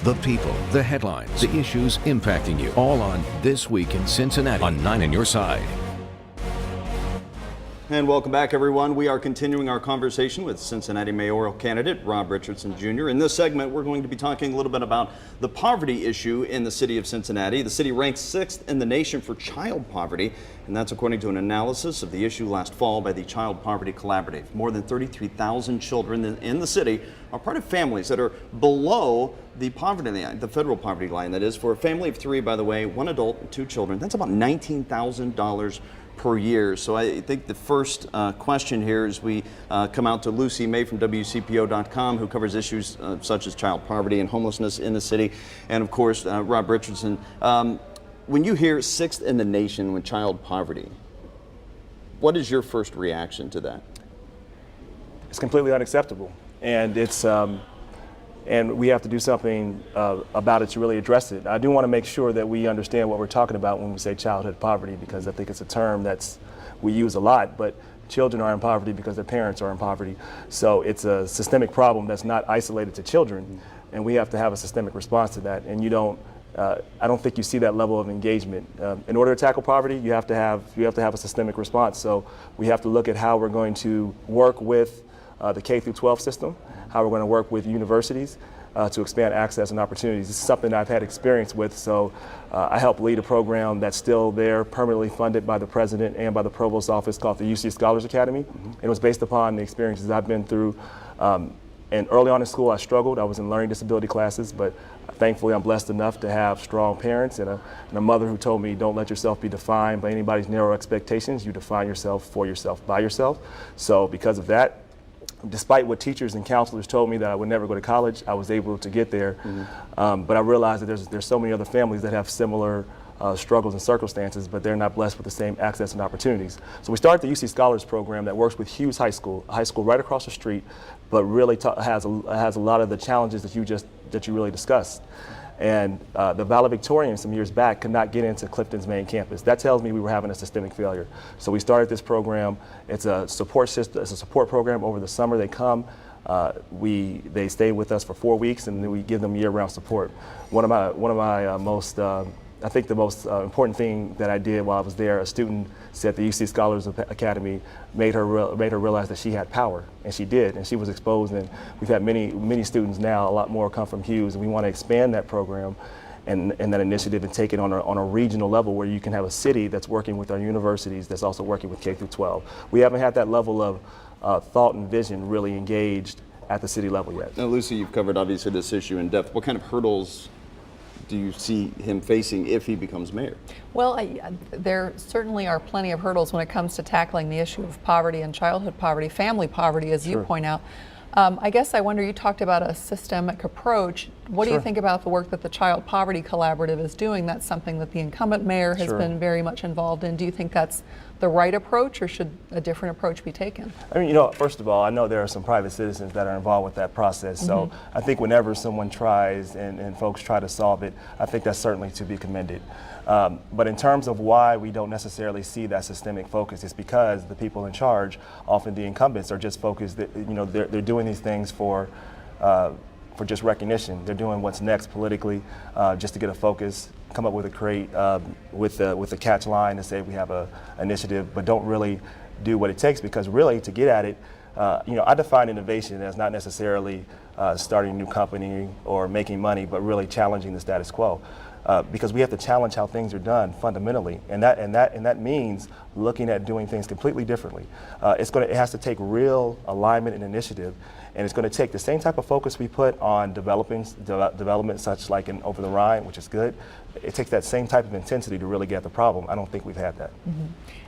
The people, the headlines, the issues impacting you, all on This Week in Cincinnati on 9 on Your Side. And welcome back, everyone. We are continuing our conversation with Cincinnati mayoral candidate Rob Richardson Jr. In this segment, we're going to be talking a little bit about the poverty issue in the city of Cincinnati. The city ranks 6th in the nation for child poverty, and that's according to an analysis of the issue last fall by the Child Poverty Collaborative. More than 33,000 children in the city are part of families that are below the poverty line, the federal poverty line. That is, for a family of 3, by the way, 1 adult and 2 children, that's about $19,000 per year. So I think the first question here is we come out to Lucy May from WCPO.com, who covers issues such as child poverty and homelessness in the city, and of course Rob Richardson. When you hear 6th in the nation with child poverty, what is your first reaction to that? It's completely unacceptable, and it's and we have to do something about it to really address it. I do want to make sure that we understand what we're talking about when we say childhood poverty, because I think it's a term we use a lot, but children are in poverty because their parents are in poverty. So it's a systemic problem that's not isolated to children, and we have to have a systemic response to that. And I don't think you see that level of engagement. In order to tackle poverty, you have to have a systemic response. So we have to look at how we're going to work with the K-12 system, how we're going to work with universities to expand access and opportunities. This is something I've had experience with, so I help lead a program that's still there, permanently funded by the president and by the provost's office, called the UC Scholars Academy. It was based upon the experiences I've been through. And early on in school, I struggled. I was in learning disability classes, but thankfully I'm blessed enough to have strong parents and a mother who told me, don't let yourself be defined by anybody's narrow expectations. You define yourself for yourself, by yourself. So because of that, despite what teachers and counselors told me that I would never go to college, I was able to get there. But I realized that there's so many other families that have similar struggles and circumstances, but they're not blessed with the same access and opportunities. So we started the UC Scholars program that works with Hughes High School, a high school right across the street, but really has a lot of the challenges that you really discussed. And the valedictorian some years back could not get into Clifton's main campus. That tells me we were having a systemic failure. So we started this program. It's a support system. It's a support program. Over the summer they come. They stay with us for 4 weeks, and then we give them year-round support. One of my most I think the most important thing that I did while I was there, a student said the UC Scholars Academy made her realize that she had power, and she did, and she was exposed. And we've had many students now, a lot more come from Hughes, and we want to expand that program and that initiative and take it on a regional level where you can have a city that's working with our universities that's also working with K through 12. We haven't had that level of thought and vision really engaged at the city level yet. Now, Lucy, you've covered obviously this issue in depth. What kind of hurdles do you see him facing if he becomes mayor? Well, there certainly are plenty of hurdles when it comes to tackling the issue of poverty and childhood poverty, family poverty, as you point out. I guess I wonder, you talked about a systemic approach. What do you think about the work that the Child Poverty Collaborative is doing? That's something that the incumbent mayor has been very much involved in. Do you think that's the right approach, or should a different approach be taken? I mean, first of all, I know there are some private citizens that are involved with that process. So I think whenever someone tries and folks try to solve it, I think that's certainly to be commended. But in terms of why we don't necessarily see that systemic focus, it's because the people in charge, often the incumbents, are just focused that, they're doing these things for just recognition. They're doing what's next politically, just to get a focus, come up with with the catch line and say we have a initiative, but don't really do what it takes, because really to get at it, I define innovation as not necessarily starting a new company or making money, but really challenging the status quo. Because we have to challenge how things are done fundamentally, and that means looking at doing things completely differently. It has to take real alignment and initiative, and it's going to take the same type of focus we put on development, such like in Over the Rhine, which is good. It takes that same type of intensity to really get at the problem. I don't think we've had that.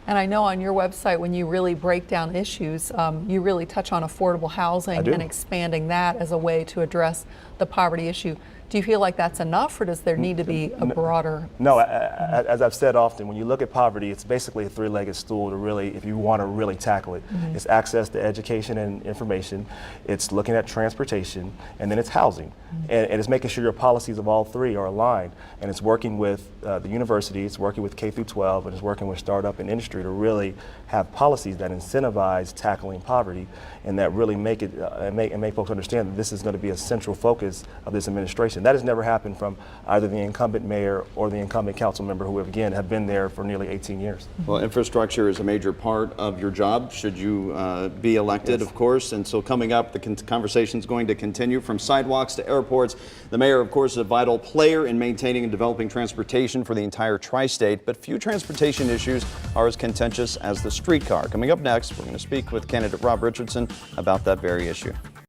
And I know on your website, when you really break down issues, you really touch on affordable housing and expanding that as a way to address the poverty issue. Do you feel like that's enough, or does there need to be a broader? No, as I've said often, when you look at poverty, it's basically a three-legged stool to really, if you want to really tackle it. It's access to education and information, it's looking at transportation, and then it's housing. And it's making sure your policies of all three are aligned. And it's working with the university, it's working with K through 12, and it's working with startup and industry to really have policies that incentivize tackling poverty, and that really make it make folks understand that this is going to be a central focus of this administration. And that has never happened from either the incumbent mayor or the incumbent council member who, again, have been there for nearly 18 years. Well, infrastructure is a major part of your job, should you be elected, of course. And so coming up, the conversation is going to continue from sidewalks to airports. The mayor, of course, is a vital player in maintaining and developing transportation for the entire tri-state, but few transportation issues are as contentious as the streetcar. Coming up next, we're going to speak with candidate Rob Richardson about that very issue.